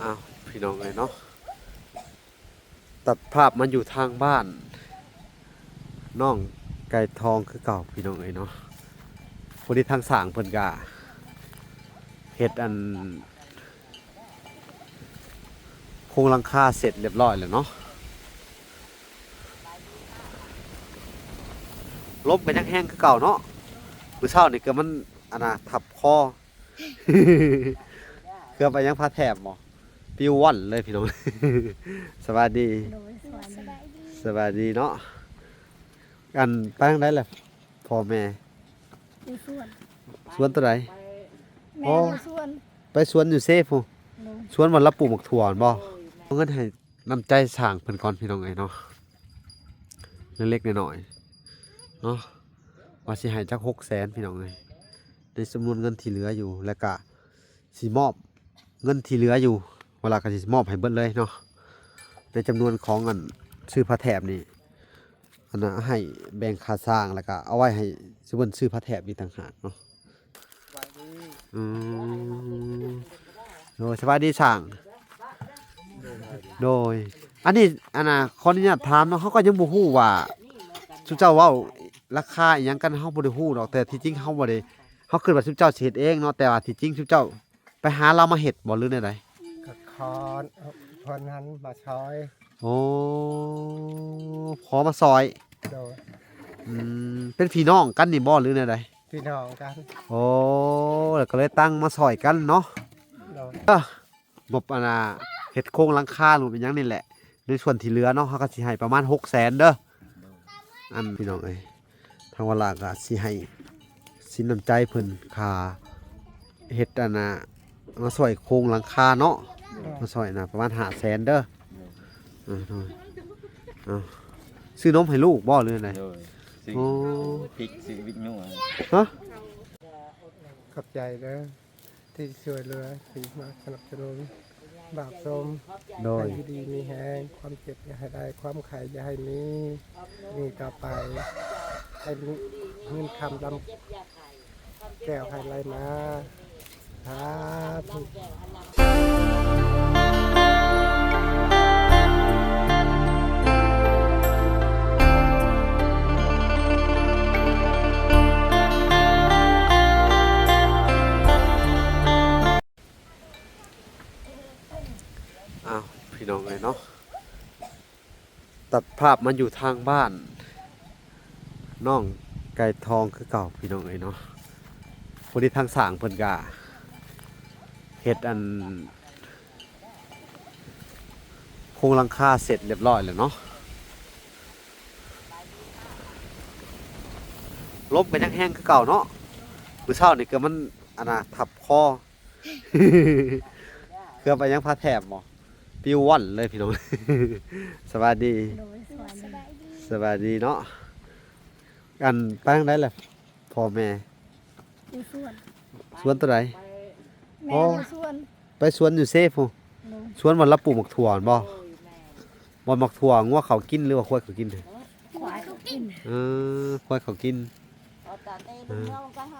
อ้าวพี่น้องเลยเนาะตัดภาพมันอยู่ทางบ้านน้องไก่ทองคือเก่าพี่น้องเลยเนาะคนที่ทางสร้างเพิ่นกะเฮ็ดอันโครงหลังคาเสร็จเรียบร้อยแล้วเนาะลมก็ยังแห้งคือเก่าเนาะมื้อเช้านี่ก็มันอันน่ะทับคอ เกือบไปยังพาแถบบ่ปิวว่อนเลยพี่น้อง สวัสดีโดยสวัสดี สวัสดีเนาะกันไปทางใดล่ะพ่อแม่อยู่ส่วนสวนตัวใดแม่อยู่ส่วน ไปสวนอยู่เซฟพูโดยสวนวันละปลูกหมกถั่วนั่นบ่เอาเงินให้น้ำใจสร้างเพิ่นก่อนพี่น้องเอ้ยเนาะเล็กๆน้อยๆเนาะว่าสิให้จัก600,000พี่น้องเอ้ยในจำนวนเงินที่เหลืออยู่แล้วก็สิมอบเงินที่เหลืออยู่เวลาก็สิมอบให้เบิดเลยเนาะในจำนวนของอันซื้อผ้าแถบนี่อันน่ะให้แบ่งค่าสร้างแล้วก็เอาไว้ให้สิเพิ่นซื้อผ้าแถบอีกต่างหากเนาะอืมโดยสวัสดีช่างโดยอันนี้อันน่ะขออนุญาตถามเนาะเขาก็ยังบ่ฮู้ว่าสุเจ้าเว้าราคาอิหยังกันเฮาบ่ได้ฮู้ดอกแต่ที่จริงเฮาบ่ได้เฮาคิดว่าสุเจ้าสิเฮ็ดเองเนาะแต่ว่าที่จริงสุเจ้าไปหาเรามาเฮ็ดบ่หรือแนวใด ก็คอนพอนั้นมาช้อยโอ้ขอมาซอยโดยเป็นพี่น้องกันนี่บ่หรือแนวใดพี่น้องกันโอ้แล้วก็เลยตั้งมาซอยกันเนาะโดยงบอันน่ะเฮ็ดโครงหลังคาหรือเป็นหยังนี่แหละในส่วนที่เหลือเนาะเฮาก็สิให้ประมาณ600,000เด้ออันพี่น้องเอ้ยทางวลาก็สิให้สินน้ำใจเพิ่นค่าเฮ็ดอันน่ะมาซอยโครงหลังคาเนาะมาซอยน่ะประมาณ500,000เด้อโดยซื้อนมให้ลูกบ่หรือไดโดยซื้อ โอ้ พริกซื้อวิกนัว ฮะ ขอบใจเด้อที่ช่วยเหลือที่มาสนับสนุนบาปสม โดย ให้ดีมีแหงความเจ็บอย่าให้ได้ความไข่อย่าให้มีต่อไปให้เงินคำลำแก้วให้ไหลมาสาธุ อ้าวพี่น้องเลยเนาะตัดภาพมันอยู่ทางบ้านน้องไก่ทองคือเก่าพี่น้องเลยเนาะคนที่ทางสร้างเพิ่นกะเฮ็ดอันโครงหลังคาเสร็จเรียบร้อยแล้วเนาะลมก็ยังแห้งคือเก่าเนาะมื้อเช้านี่ก็มันอันน่ะทับคอ เกือบไปยังพาแถบบ่ปิวว่อนเลยพี่น้อง สวัสดี โดยสวัสดี สวัสดีเนาะกันไปทางใดล่ะพ่อแม่ อยู่ส่วน สวนตัวใด แม่อยู่ส่วน ไปสวนอยู่เซฟพู โดย สวนวันละปลูกหมกถั่วบ่บ่หมกถั่วงัวเขากินหรือว่าควายเขากิน ควายเขากิน ควายเขากิน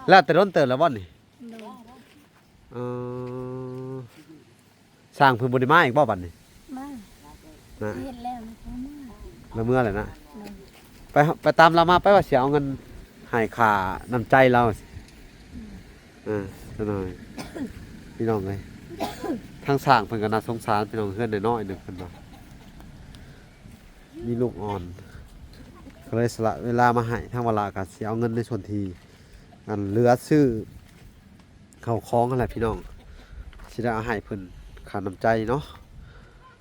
แล้วแต่ต้นเติบแล้วบ่นี่ โดย เออสร้างเพิ่นบ่ได้มาอีกบ่บัดนี้ มา นะ เฮ็ดแล้วเขามา แล้วเมื่อไหร่นะ โดย ไปตามเรามาไปว่าสิเอาเงินให้ค่าน้ำใจเราซะหน่อยพี่น้องเอ้ยทางสร้างเพิ่นก็น่าสงสารพี่น้องเฮือนน้อยๆหนึงเพิ่นว่ามีลูกอ่อนก็เลยสละเวลามาให้ทางเวลาก็สิเอาเงินในส่วนที่อันเหลือซื้อข้าวของนั่นแหละพี่น้องสิได้เอาให้เพิ่นค่าน้ำใจเนาะ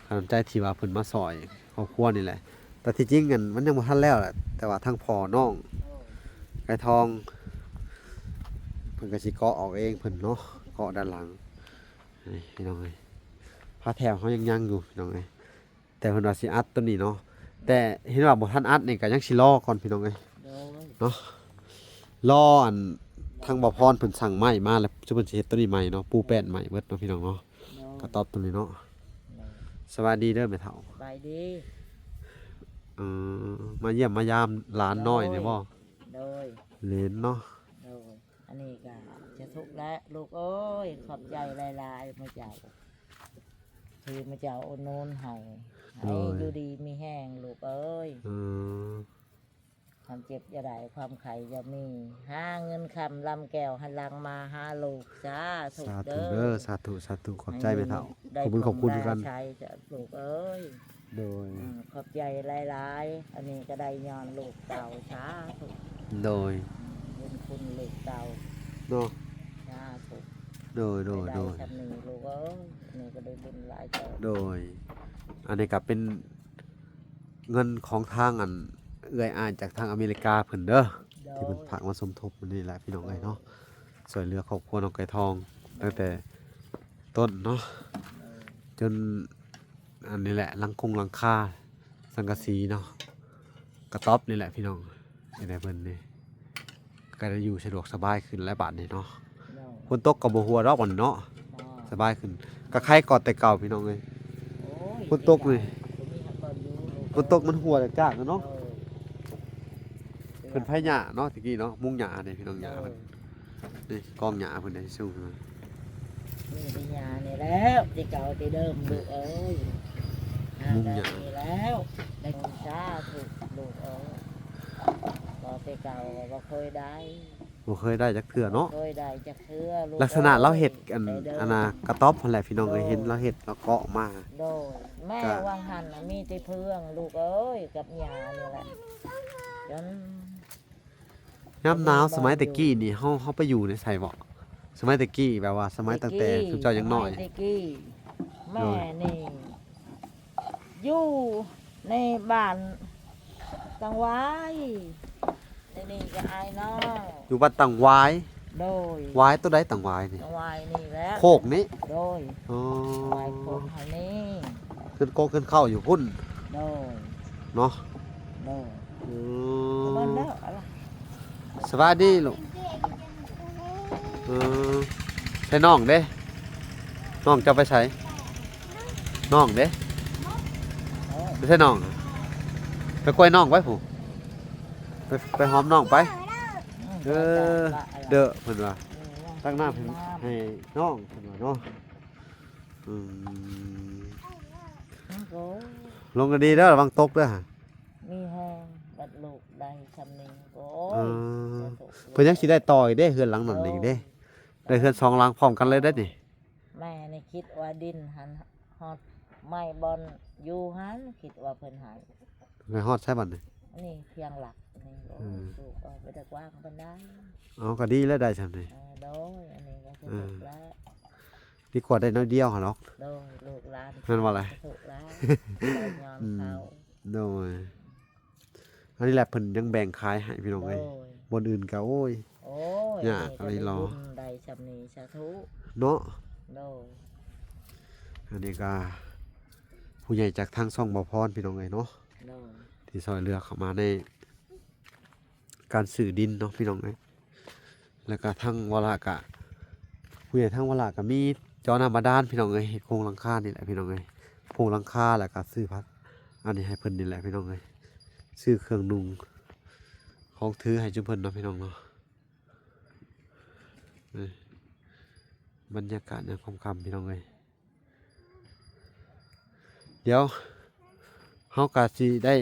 ค่าน้ำใจที่ว่าเพิ่นมาซอยครอบครัวนี่แหละ แต่ที่จริงกันมันยังบ่ทันแล้วแหละแต่ว่าทั้งพ่อน้องไก่ทองเพิ่นก็สิเกาะออกเองเพิ่นเนาะเกาะด้านหลังนี่พี่น้องเอ้ยพาแถวเขายังอยู่พี่น้องเอ้ยแต่เพิ่นว่าสิอัดตัวนี้เนาะแต่เห็นว่าบ่ทันอัดนี่ก็ยังสิรอก่อนพี่น้องเอ้ยเนาะรออันทางบ่พรเพิ่นสั่งไม้มาแล้วสิเพิ่นสิเฮ็ดตัวนี้ใหม่เนาะปูแป้นใหม่เบิดเนาะพี่น้องเนาะก็ตอบตัวนี้เนาะสวัสดีเด้อแม่เฒ่า ไปดี เอมาเยี่ยมมายามหลานน้อยเนี่ยบ่ โดย เหลนเนาะ โดยอันนี้ก็จะทุกข์แล้วลูกเอ้ยขอบใจหลายๆมาเจ้า ที่มาเจ้าโอนโนนให้ให้อยู่ดีมีแห้งลูกเอ้ย อืม ความเจ็บจะได้ความไข่จะมีหาเงินคำลำแก้วหันหลังมาหาลูกจ้าถูก สาธุ เด้ เด้อ อ สาธุสาธุขอบใจแม่เฒ่า ได้ ขอบคุณ ได้ กัน ใช้จะลูกเอ้ย โดย ขอบใจหลายๆอันนี้ก็ได้ย้อนลูกเต่าช้าถูก โดย บุญคุณลูกเต่า เนาะ ช้าถูก โดยโดย ได้ โดย ชำนี้ลูกเอ้ยอันนี้ก็ได้บุญหลายเจ้า โดย อันนี้ก็เป็นเงินของทางอันเอื้อยอ้ายจากทางอเมริกาเพิ่นเด้อ โด ที่ ย เพิ่นฝากมาสมทบมันนี่แหละพี่น้องเอ้ยเนาะช่วยเหลือครอบครัวน้องไก่ทองตั้งแต่ต้นเนาะจนอันนี้แหละหลังคาสังกะสีเนาะกระต๊อบนี่แหละพี่น้องนี่แหละเพิ่นนี่ก็ได้อยู่สะดวกสบายขึ้นหลายบาทนี่เนาะ โดย ฝนตกก็บ่หัวดอกมันเนาะ อ๋อ สบายขึ้นก็ใครกอดแต่เก่าพี่น้องเอ้ย โอ้ย ฝนตกนี่ ผมมีหักก่อนอยู่ลู ฝนตกมันหัวจากๆเนาะ เออ เพิ่นไผหญ้าเนาะตะกี้เนาะมุงหญ้านี่พี่น้องหญ้า เอ เพิ่ อน นี่กองหญ้าเพิ่นได้สู้ขึ้นมา นี่ปัญญานี่แล้วที่เก่าที่เดิมลูกเอ้ยได้นี่แล้วได้บุญชาถูกลูกเอ้ยบ่ที่เก่าบ่เคยได้ บ่เคยได้จักเทื่อเนาะ เคยได้จักเทื่อลูก ลักษณะเราเห็ดอัน ได้เด้ อันน่ะกระต๊อบนั่นแหละพี่น้องเอ้ยเห็นเราเห็ดเราเกาะมา โดยแม่ ก็ วางหันน่ะมีแต่เพื่องลูกเอ้ยกับยานี่แหละจน ยามหนาวสมัยตะกี้นี่เฮาไปอยู่ในไสบ่สมัยตะกี้แบบว่าสมัยตั้งแต่สุเจ้ายังน้อย สมัตะกี้แม่ โดย นี่อยู่ในบ้านตังไว้ในนี่ก็อายน้อง อยู่บ้านตังหวาย โดย หวายตัวใดตังหวายนี่ ตังไว้นี่แหล้ว โคกนี้ โดย อ๋อ ไว้คนเฮานี่ ขึ้นโกขึ้นเข้าอยู่พุ่น โดย เนาะ โดย อื มัน ม แล้วอะไร สวัสดีลูกเออใช่น้องเด้น้องจะไปใช้น้องเด้ โอ้ย ไม่ใช่น้องไปกล้วยน้องไว้ผู้ไปหอมน้องไป เออเด้อเพิ่นว่าตั้งหน้าให้น้องเพิ่นว่าเนาะอืม โอ้ย ลงกันดีเด้อระวังตกเด้อฮะ มีแห้งบัดลูกได้ชำนี้โอ้ เอย อเพิ่นยังสิได้ต่ออีกเด้เฮือนหลังนั้นอีกเด้ได้เฮือนสองหลังพร้อมกันเลยได้นี่ แม่นี่คิดว่าดินหันฮอดไม้บอลอยู่หันคิดว่าเพิ่นใหาย ไปฮอดใช่บัดนี่ นี่เพียงหลักนี่โอ้ อืม ลูกเอาไปตะกว้างเพิ่นได้ เอาก็ดีแล้วได้ซั่นนี่ โดยอันนี้ก็ถูกแล้ว ดีกว่าได้น้อยเดียวหั่นเนาะ โดยลูกหลาน แม่นว่าอะไร ถูกแล้วได้ยอมเขา โดยอันนี้แหละเพิ่นยังแบ่งขายให้พี่น้อง โด เอ้ ย ยบนอื่นก็โอ้ย โอ้ย เนี่ย นี่ก็ อะไร ได้ รอ บุญได้ชำนี้สาธุ เนาะ โดย อันนี้ก็ผู้ใหญ่จากทางช่องบ่พรพี่น้องเอ้ยเนาะ โดย ที่ซอยเรือเข้ามาในการสื่อดินเนาะพี่น้องเอ้ยแล้วก็ทั้งวลากะผู้ใหญ่ทั้งวลากะมีจอน้ำบาดาลพี่น้องเอ้ยเฮ็ดโครงหลังคานี่แหละพี่น้องเอ้ยโครงหลังคาแล้วก็ซื้อพัดอันนี้ให้เพิ่นนี่แหละพี่น้องเอ้ยซื้อเครื่องนุ่งของถือให้จุเพิ่นเนาะพี่น้องเนาะนี่บรรยากาศในค่ำๆพี่น้องเอ้ยเดี๋ยวเฮาก็สิได้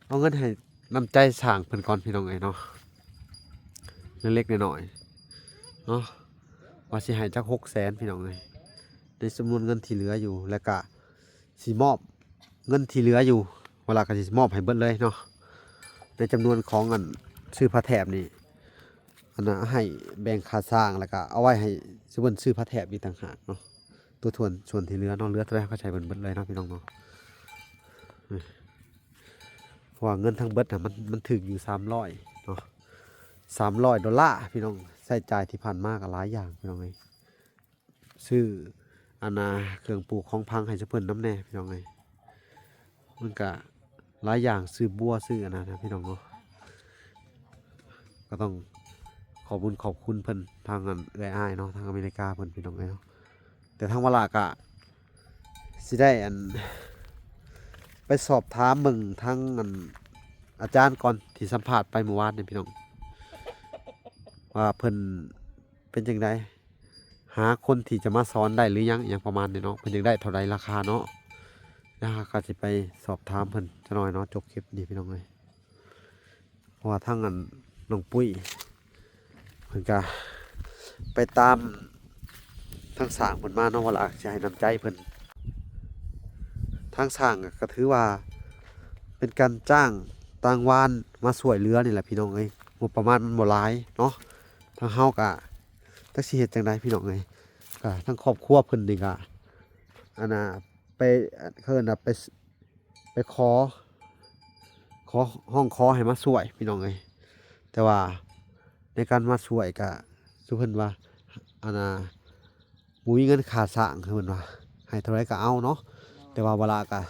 เอาเงินให้น้ำใจสร้างเพิ่นก่อนพี่น้องเอ้ยเนาะเล็กๆน้อยๆเนาะว่าสิให้จัก600,000พี่น้องเอ้ยในจำนวนเงินที่เหลืออยู่แล้วก็สิมอบเงินที่เหลืออยู่เวลาก็สิมอบให้เบิดเลยเนาะในจำนวนของอันซื้อผ้าแถบนี่อันน่ะให้แบ่งค่าสร้างแล้วก็เอาไว้ให้สิเพิ่นซื้อผ้าแถบอีกต่างหากเนาะตัวส่วนที่เหลือเนาะเหลือเท่าใดก็ใช้เบิดเลยเนาะพี่น้องเนาะ เพราะว่าเงินทั้งเบิดน่ะมันถึงอยู่300เนาะ$300พี่น้องใช้จ่ายที่ผ่านมาก็หลายอย่างพี่น้องเอ้ยซื้ออันน่ะเครื่องปลูกของพังให้เจ้าเพิ่นน้ำแน่พี่น้องเอ้ยมันก็หลายอย่างซื้อบัวซื้ออันนั้นนะพี่น้องเนาะก็ต้องขอบคุณเพิ่นทางอันเอื้อยอ้ายเนาะทางอเมริกาเพิ่นพี่น้องเอ้ยเนาะแต่ทางวลากะสิได้อัน ไปสอบถามมึงทั้งอันอาจารย์ก่อนที่สัมภาษณ์ไปเมื่อวานนี่พี่น้องว่าเพิ่นเป็นจังได หาคนที่จะมาสอนได้หรือยังอย่างประมาณนี้เนาะเพิ่นอยากได้เท่าใดราคาเนาะแล้วก็สิไปสอบถามเพิ่นจะหน่อยเนาะจบคลิปนี้พี่น้องเอ้ยเพราะว่าทางนั้นน้องปุ้ยเพิ่นก็ไปตามทางสร้างเพิ่นมาเนาะว่าล่ะสิให้น้ำใจเพิ่นทางสร้างก็ถือว่าเป็นการจ้างต่างวานมาช่วยเหลือนี่แหละพี่น้องเอ้ยงบประมาณมันบ่หลายเนาะทางเฮาก็จักสิเฮ็ดจังไดพี่น้องเอ้ยก็ทั้งครอบครัวเพิ่นนี่ก็อันน่ะไปเอิ้นน่ะไปขอห้องขอให้มาช่วยพี่น้องเอ้ยแต่ว่าในการมาช่วยก็สุเพิ่นว่าอันน่ะบ่มีเงินค่าสร้างคือเพิ่นว่าให้เท่าไรก็เอาเนาะแต่ว่าเวลาก็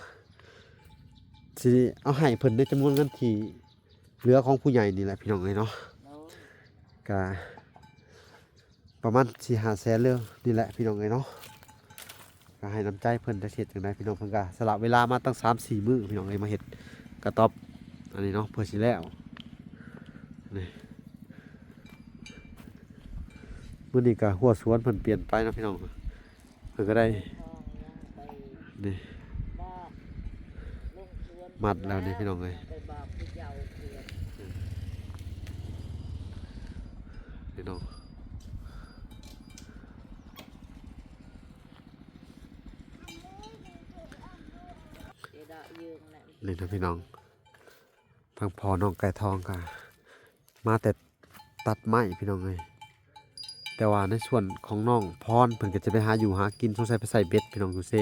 สิเอาให้เพิ่นในจำนวนเงินที่เหลือของผู้ใหญ่นี่แหละพี่น้องเอ้ยเนาะก็ประมาณ 4-5 แสนเลยนี่แหละพี่น้องเอ้ยเนาะก็ให้น้ำใจเพิ่นจะเฮ็ดจังไดพี่น้องเพิ่นก็สละเวลามาตั้ง 3-4 มื้อพี่น้องเอ้ยมาเฮ็ดกระต๊อบอันนี้เนาะเพื่อสิแล้วนี่มื้อนี้ก็หัวสวนเพิ่นเปลี่ยนไปเนาะพี่น้องเพิ่นก็ได้นี่มัดแล้วนี่พี่น้องเอ้ยพี่น้องนี่นะพี่น้องทางพอน้องไก่ทองก็มาแต่ตัดไม้พี่น้องเลยแต่ว่าในส่วนของน้องพรเพิ่นก็จะไปหาอยู่หากินสงสัยไปใส่เบ็ดพี่น้องอยู่เซ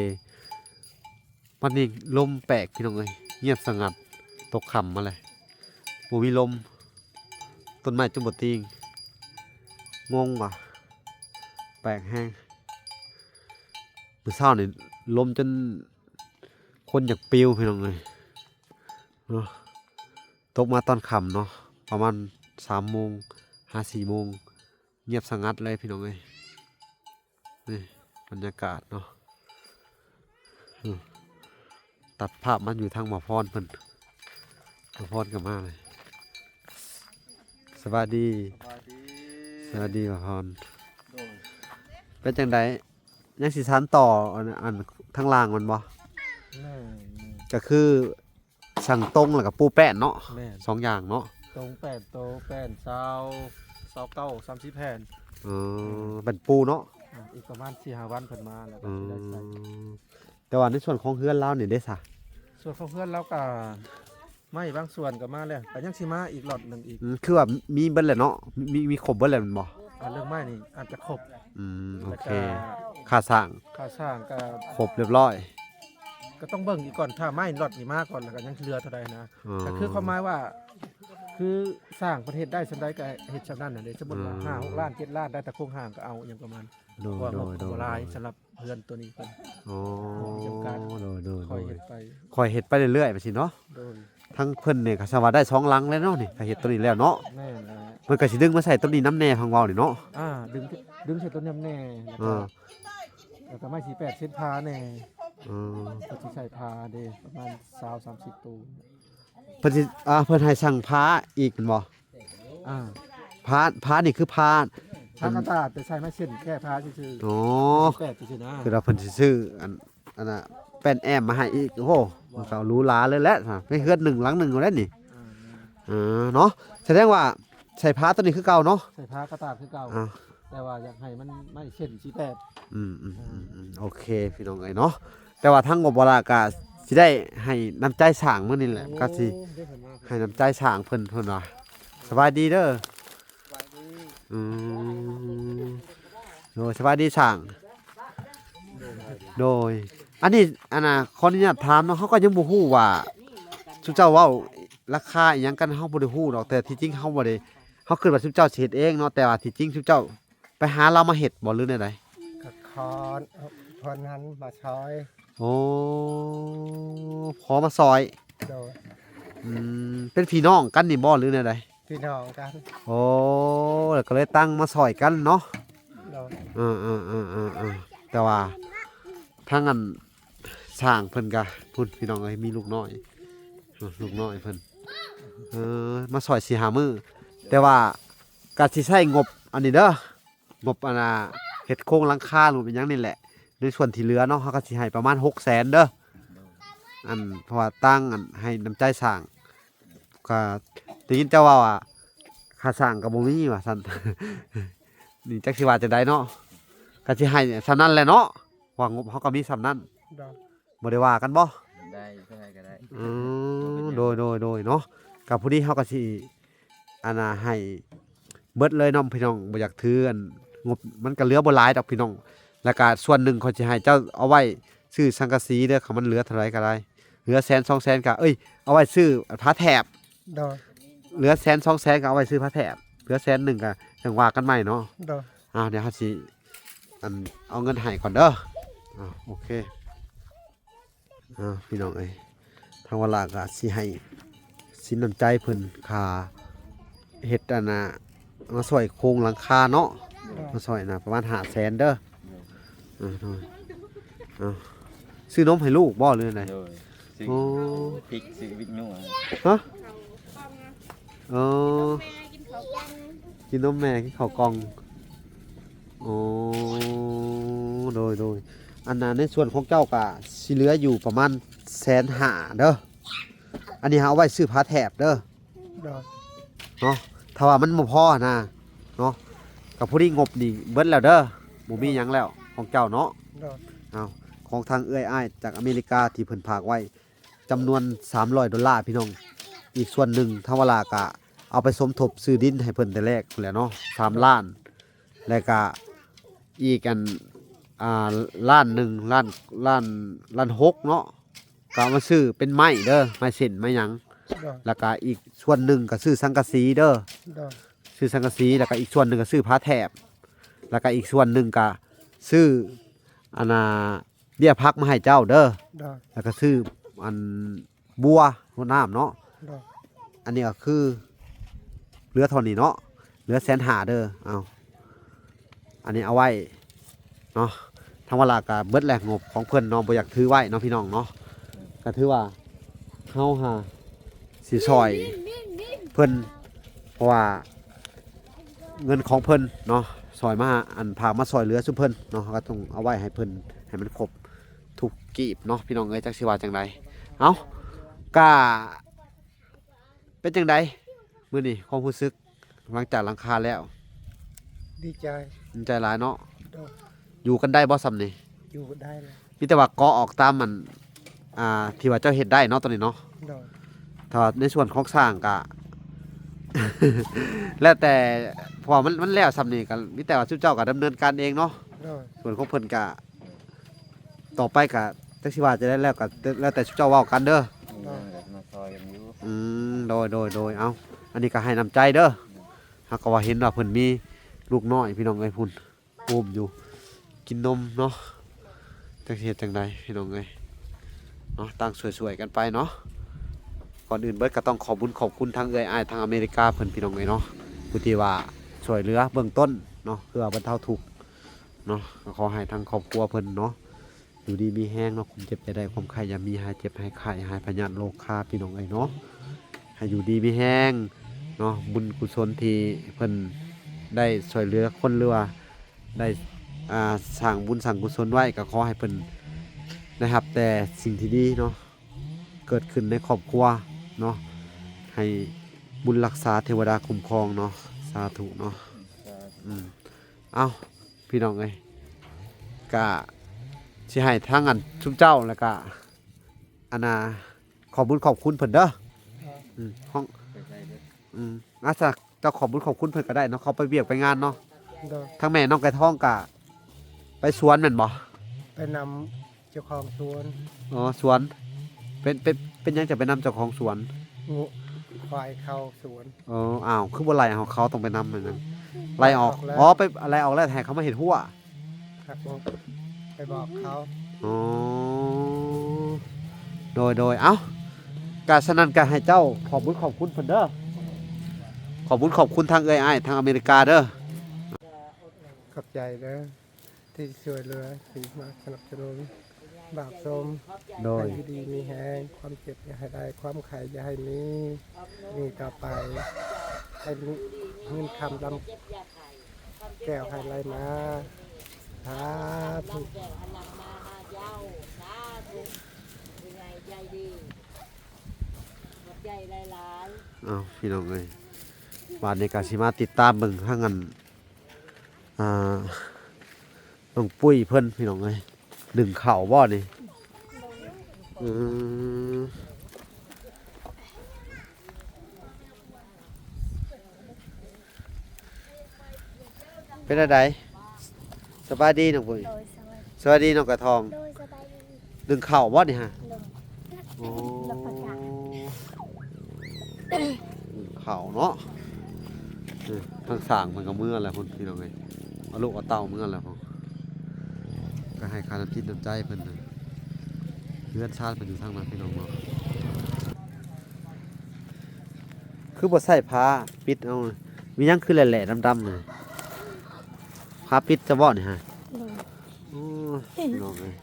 วันนี้ลมแปลกพี่น้องเลยเงียบสงัดตกค่ำมาเลยบ่มีลมต้นไม้จุ่มบ่ติงงงว่ะแปลกแห้งมื้อเช้านี่ลมจนคนอยากปิวพี่น้องเลยเนาะตกมาตอนค่ำเนาะประมาณ3 โมง 4 โมงเงียบสงัดเลยพี่น้องเลยนี่บรรยากาศเนาะตัดภาพมันอยู่ทางหมอพรเพิ่นหมอพรก็มาเลยสวัสดีหมอพรเป็นจังไดยังสิชั้นต่ออันทางล่างมันบ่ก็คือสั่งตรงแล้วกับปูแป้นเนาะ แม่น 2 อย่างเนาะ ตรง8โตแป้น29 30แผ่น เป็นปูเนาะ อีกประมาณ 4-5 วันเพิ่นมาแล้วก็สิได้ใส่ แต่ว่าในส่วนของเฮือนเรานี่ได้ซะ ส่วนของเพื่อนเราก็ไม่บางส่วนก็มาแล้วแต่ยังสิมาอีกหลอดหนึงอีก คือว่ามีเบิดแหละเนาะมีครบเบิดแหละแม่นบ่ เรื่องไม้นี่อาจจะครบ โอ แล้ว เค ก็ ค่าสร้าง ค่าสร้างก็ ครบเรียบร้อย ก็ต้องเบิ่งอีกก่อนถ้าไม้หลอดนี่มาก่อนแล้วก็ยังเหลือเท่าใดนะก็คือความหมายว่า คือสร้างประเทศได้ซั่นใดก็เฮ็ดซั่นนั้นน่ะเด้สมมุติว่า5-6 ล้าน7 ล้านได้แต่โครงห่างก็เอาอย่างประมาณ โดย ว่า โด งบ ยโด บ่ ย หลายสำหรับเพื่อนตัวนี้เพิ่น อ๋อ จำกัด โดยโดย คอยเฮ็ดไป คอยเฮ็ดไปเรื่อยๆไปสิเนาะ โดย ทั้งเพิ่นนี่ก็สามารถได้2 หลังแล้วเนาะนี่ถ้าเฮ็ดตัวนี้แล้วเนาะ แม่นแหละ มันก็สิดึงมาใส่ตัวนี้น้ำแน่พังเว้านี่เนาะ ดึงใส่ต้นยำแน่แล้วก็ไม้สี8เส้นพาแน่ ก็สิใส่พาเด้ประมาณ20-30ตู้ เพิ่นสิเพิ่นให้สั่งผ้าอีกแม่นบ่ อ่า ผ้านี่คือผ้า พากระตาดแต่ใส่ไม้เส้นแค่พาซื่อ อ๋อ ๆ8ซื่อๆนะ คือเราเพิ่นสิซื้ออันน่ะแป้นแอมมาให้อีกโอ้โหมันก็หรูหราเลยแหละไม่เฮือน1หลัง1เอาแล้วนี่เนาะแสดงว่าใส่ผ้าตัวนี้คือเก่าเนาะ ใส่พากระตาดคือเก่า อ่า แต่ว่าอยากให้มันไม่เส้นสี8โอเคพี่น้องเอ้ยเนาะแต่ว่าทั้งงบเวลาก็สิได้ให้น้ำใจสร้างมื้อนี้แหละก็สิให้น้ำใจสร้างเพิ่นว่าสบายดีเด้อโดยสบายดีสร้างโดยอันนี้ขออนุญาตถามเนาะเขาก็ยังบ่ฮู้ว่าสุเจ้าเว้าราคาอีหยังกันเฮาบ่ได้ฮู้ดอกแต่ที่จริงเฮาบ่ได้เฮาคิดว่าสุเจ้าสิเฮ็ดเองเนาะแต่ว่าที่จริงสุเจ้าไปหาเรามาเฮ็ดบ่หรือแนวใด ก็คอนพอนั้นมาช้อย โอ้พอมาซอย โดย เป็นพี่น้องกันนี่บ่หรือแนวใด พี่น้องกัน โอ้แล้วก็เลยตั้งมาซอยกันเนาะ โดย แต่ว่าทางอันสร้างเพิ่นก็พุ่นพี่น้องเอ้ยมีลูกน้อยเพิ่นมาซอย4-5 มื้อแต่ว่าก็สิใช้งบอันนี้เด้องบ เฮ็ดโครงหลังคาหรือเป็นหยังนี่แหละในส่วนที่เหลือเนาะเฮาก็สิให้ประมาณ 600,000เด้ออันเพราะว่าตั้งอันให้น้ำใจสร้างก็ได้ยินเจ้าว่าค่าสร้างก็บ่มีว่าซั่น นี่จักสิว่าจังไดเนาะก็สิให้ซำนั้นแหละเนาะว่างบเฮาก็มีซำนั้น ดอก บ่ได้ว่ากันบ่ ได้เท่าไหร่ก็ได้ โดยเนาะกับผู้นี้เฮาก็สิอันน่ะให้เบิดเลยเน้องพี่น้องบ่อยากถืออันงบมันก็เหลือบ่หลายดอกพี่น้องแล้วก็ส่วนหนึ่งเขาสิให้เจ้าเอาไว้ซื้อสังกะสีเด้อคันมันเหลือเท่าไหร่ก็ได้เหลือ100,000 200,000ก็เอาไว้ซื้อผ้าแถบ ดอก เหลือ100,000 200,000ก็เอาไว้ซื้อผ้าแถบเหลือ100,000ก็จังว่ากันใหม่เนาะ ดอก เดี๋ยวเฮาสิเอาเงินให้ก่อนเด้อโอเคพี่น้องทางเวลาก็สิให้สินน้ำใจเพิ่นค่าเฮ็ดอันน่ะมาช่วยโครงหลังคาเนาะมาช่วยน่ะประมาณ500,000เด้อซื้อนมให้ลูกบ่หรือได โดยซื้อ โอ้ พริกซื้อวิกนัว ฮะกินนมแม่กินข้าวกล่องโอ้โดยอันนั้นในส่วนของเจ้าก็สิเหลืออยู่ประมาณ150,000เด้ออันนี้เอาไว้ซื้อผ้าแถบเด้อ ดอก เนาะถ้าว่ามันบ่พอนะเนาะกับผู้ที่งบนี่เบิดแล้วเด้อบ่มีหยังแล้วของเจ้าเนาะ ดอก ของทางเอื้อยอ้ายจากอเมริกาที่เพิ่นฝากไว้จำนวน$300พี่น้องอีกส่วนหนึ่งทางเวลากะเอาไปสมทบซื้อดินให้เพิ่นแต่แรกพู้นแหละเนาะ3 ล้านแล้วก็อีกอันล้านหนึ่งล้านหกเนาะก็เอามาซื้อเป็นไม้เด้อไม้เส้นไม้หยัง ดอก แล้วก็อีกส่วนหนึ่งก็ซื้อสังกะสีเด้อ ดอก ซื้อสังกะสีแล้วก็อีกส่วนหนึ่งก็ซื้อผ้าแถบแล้วก็อีกส่วนหนึ่งก็ซื้ออันเบี้ยพักมาให้เจ้าเด้อ ดอก แล้วก็ซื้ออันบัวรดน้ำเนาะ ดอก อันนี้ก็คือเหลือเท่านี้เนาะเหลือ150,000เด้อเอาอันนี้เอาไว้เนาะทางเวลาก็เบิดแหลกงบของเพิ่นเนาะบ่อยากถือไว้เนาะพี่น้องเนาะก็ถือว่าเฮาหาสิซอยเพิ่นเพราะว่าเงินของเพิ่นเนาะซอยมาอันพามาซอยเหลือซุเพิ่นเนาะก็ต้องเอาไว้ให้เพิ่นให้มันครบทุกกีบเนาะพี่น้องเอ้ยจักสิว่าจังไดเอาก็เป็นจังไดมื้อนี้ความรู้สึกหลังจากหลังคาแล้ว ดีใจ ดีใจหลายเนาะ ดอก อยู่กันได้บ่ซำนี่ อยู่ได้เลย มีแต่ว่าเกาะออกตามมันที่ว่าเจ้าเฮ็ดได้เนาะตอนนี้เนาะ ดอก ถ้าในส่วนของสร้างก็ แล้วแต่เพอมันแล้วซำนี่ก็มีแต่ว่าเจ้าก็ดำเนินการเองเนาะ ดอก ส่วนของเพิ่นก็ต่อไปก็จักสิว่าจะได้แล้วก็แล้วแต่เจ้าเว้ากันเด้อ มาซอยกันอยู่ โดยเอาอันนี้ก็ให้น้ำใจเด้อหากว่าเห็นว่าเพิ่นมีลูกน้อยพี่น้องเอ้ยพุ่นอุ้มอยู่กินนมเนาะจักสิเฮ็ดจังไดพี่น้องเอ้ยเนาะตั้งสวยๆกันไปเนาะก่อนอื่นเบิดก็ต้องขอบคุณทางเอ้ยอ้ายทางอเมริกาเพิ่นพี่น้องเอ้ยเนาะผู้ที่ว่าช่วยเหลือเบื้องต้นเนาะเพื่อบรรเทาทุกข์เนาะก็ขอให้ทางครอบครัวเพิ่นเนาะอยู่ดีมีแห้งเนาะความเจ็บจะได้ความไข้อย่ามีหายเจ็บหายไข้หายพยาธิโรคคาพี่น้องเอ้ยเนาะให้อยู่ดีมีแห้งเนาะบุญกุศลที่เพิ่นได้ช่วยเหลือคนหรือว่าได้สร้างบุญสร้างกุศลไว้ก็ขอให้เพิ่นนะครับแต่สิ่งที่ดีเนาะเกิดขึ้นในครอบครัวเนาะให้บุญรักษาเทวดาคุ้มครองเนาะสาธุเนาะเอาพี่น้องเอ้ยก็สิให้ทางอันชุมเจ้าแล้วก็อันน่ะขอบคุณเพิ่นเด้อห้อง ไปใส่เด้อ อาจจะเจ้าขอบคุณเพิ่นก็ได้เนาะเขาไปเวียกไปงานเนาะ ดอก ทั้งแม่น้องไก่ทองกะไปสวนแม่นบ่ ไปนำเจ้าของสวน อ๋อสวนเป็นหยังจะไปนำเจ้าของสวน งูควายเข้าสวน อ๋ออ้าวคือบ่ไล่เอาเขาต้องไปนำเหมือนกันไล่ออก แล้ว อ๋อไปอะไรออกแล้วให้เขามาเห็นหัว หักลงไปบอกเขา อ๋อโดยเอ้ากะฉะนั้นก็ให้เจ้าขอบคุณเพิ่นเด้อขอบคุณทางเอ้ยอ้ายทางอเมริกาเด้อ ขอบใจเด้อที่ช่วยเหลือที่มาสนับสนุนบาปสม โดย ให้ดีมีแห้งความเจ็บอย่าให้ได้ความไข่อย่าให้มีต่อไปให้เงินคำลำแก้วให้ไหลมา สาธุ แก่พลังมาหาเจ้าสาธุผู้ใหญ่ใจดีขอบใจหลาย เอาพี่น้องเอ้ยบาดนี้ก็สิมาติดตามเบิ่งทางนั้นน้องปุ้ยเพิ่นพี่น้องเอ้ยดึงเข่าบ่นี่อืมเป็นอะไรสบายดีน้องปุ้ย โดยสวัสดี สวัสดีน้องกระทอง โดยสบายดี ดึงเข่าบ่นี่ฮะ ลง โอ้ ลงประกาศ เข่าเนาะทางสร้างมันก็เมื่อแหละพุ่นพี่น้องเอ้ยเอาลูกเอาเต้าเมื่อแหละพุ่นก็ให้คาน้ำจิตน้ำใจเพิ่นน่ะเพื่อนชาติเพิ่นอยู่ทางนั้นพี่น้องเนาะคือบ่ใส่ผ้าปิดเอามีหยังคือแหล่ๆดำๆเลยผ้าปิดจะบ่นี่ฮะ ลง โอ้พี่น้องเอ้ย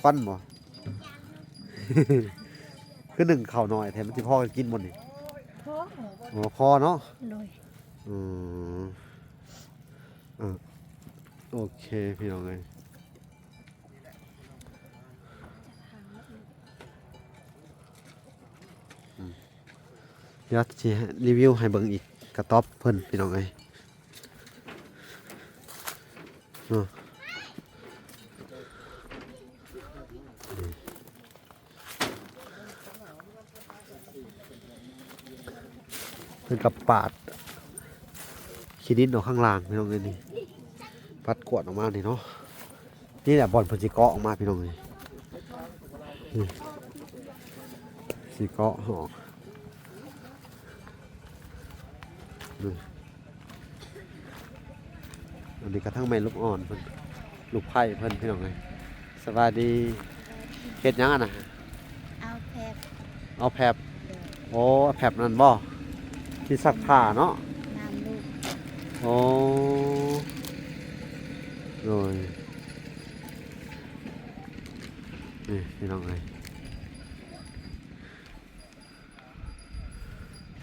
ควันบ่ คือหนึ่งเข่าหน่อยแถมมันสิพ่อกินหมดนี่ พ่อ โอ้พอเนาะ โดย อืมโอเคพี่น้องเลยเดี๋ยวจะรีวิวให้เบิ่งอีกกระต๊อบเพิ่นพี่น้องเลยเพิ่นกับปาดขี้ดินออกข้างล่างพี่น้องเลยนี่ปัดกวดออกมานี่เนาะนี่แหละบอลเพิ่นสิเกาะออกมาพี่น้องเลยนี่สิเกาะออกนี่อันนี้กระทั่งแม่ลูกอ่อนเพิ่นลูกไผ่เพิ่นพี่น้องเลยสวัสดีเฮ็ดหยังอ่ะนะ เอาแพบ เอาแผบโอ้แผบนั่นบ่ที่ซักผ้าเนาะ น้ำลูก โอ้โดยนี่พี่น้องเอ้ย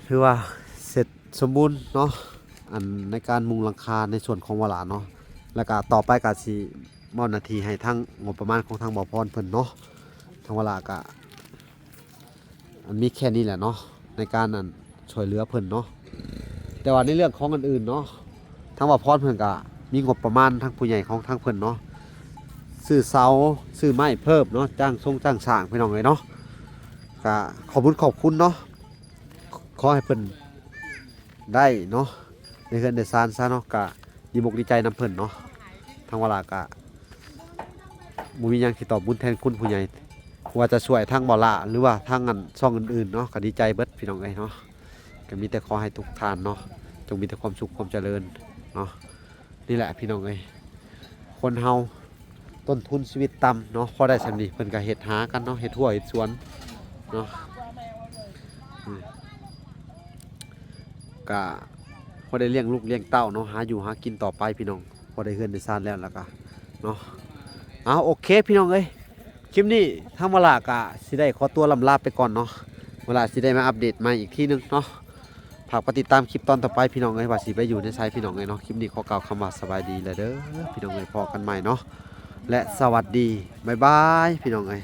คือว่าเสร็จสมบูรณ์เนาะอันในการมุงหลังคาในส่วนของวลาเนาะแล้วก็ต่อไปก็สิมอบหน้าที่ให้ทางงบประมาณของทางบ่อพรเพิ่นเนาะทางวลาก็อันมีแค่นี้แหละเนาะในการอันช่วยเหลือเพิ่นเนาะแต่ว่าในเรื่องของอันอื่นเนาะทางบ่อพรเพิ่นก็มีงบประมาณทางผู้ใหญ่ของทางเพิ่นเนาะซื้อเสาซื้อไม้เพิ่มเนาะจ้างสร้างพี่น้องเลยเนาะก็ขอบคุณเนาะขอให้เพิ่นได้เนาะในเฮือนในซานซะเนาะก็ดีมกดีใจนำเพิ่นเนาะทางเวลาก็บ่มีหยังสิตอบบุญแทนคุณผู้ใหญ่ว่าจะช่วยทางบ่ละหรือว่าทางอันช่องอื่นๆเนาะก็ดีใจเบิดพี่น้องเอ้ยเนาะก็มีแต่ขอให้ทุกท่านเนาะจงมีแต่ความสุขความเจริญเนาะนี่แหละพี่น้องเอ้ยคนเฮาต้นทุนชีวิตต่ำเนาะพอได้สำนี้เพิ่นก็เฮ็ดหากันเนาะเฮ็ดทั่วเฮ็ดสวนเนาะก็พอได้เลี้ยงลูกเลี้ยงเต้าเนาะหาอยู่หากินต่อไปพี่น้องพอได้เฮือนได้ซ่านแล้วก็เนาะเอาโอเคพี่น้องเอ้ยคลิปนี้ทางเวลาก็สิได้ขอตัวลำลาไปก่อนเนาะเวลาสิได้มาอัปเดตใหม่อีกทีนึงเนาะฝากติดตามคลิปตอนต่อไปพี่น้องเอ้ยว่าสิไปอยู่ในไซพี่น้องเอ้ยเนาะคลิปนี้ขอกล่าวคำว่าสบายดีเลยเด้อพี่น้องเอ้ยพอกันใหม่เนาะและสวัสดีบ๊ายบายพี่น้องเอ้ย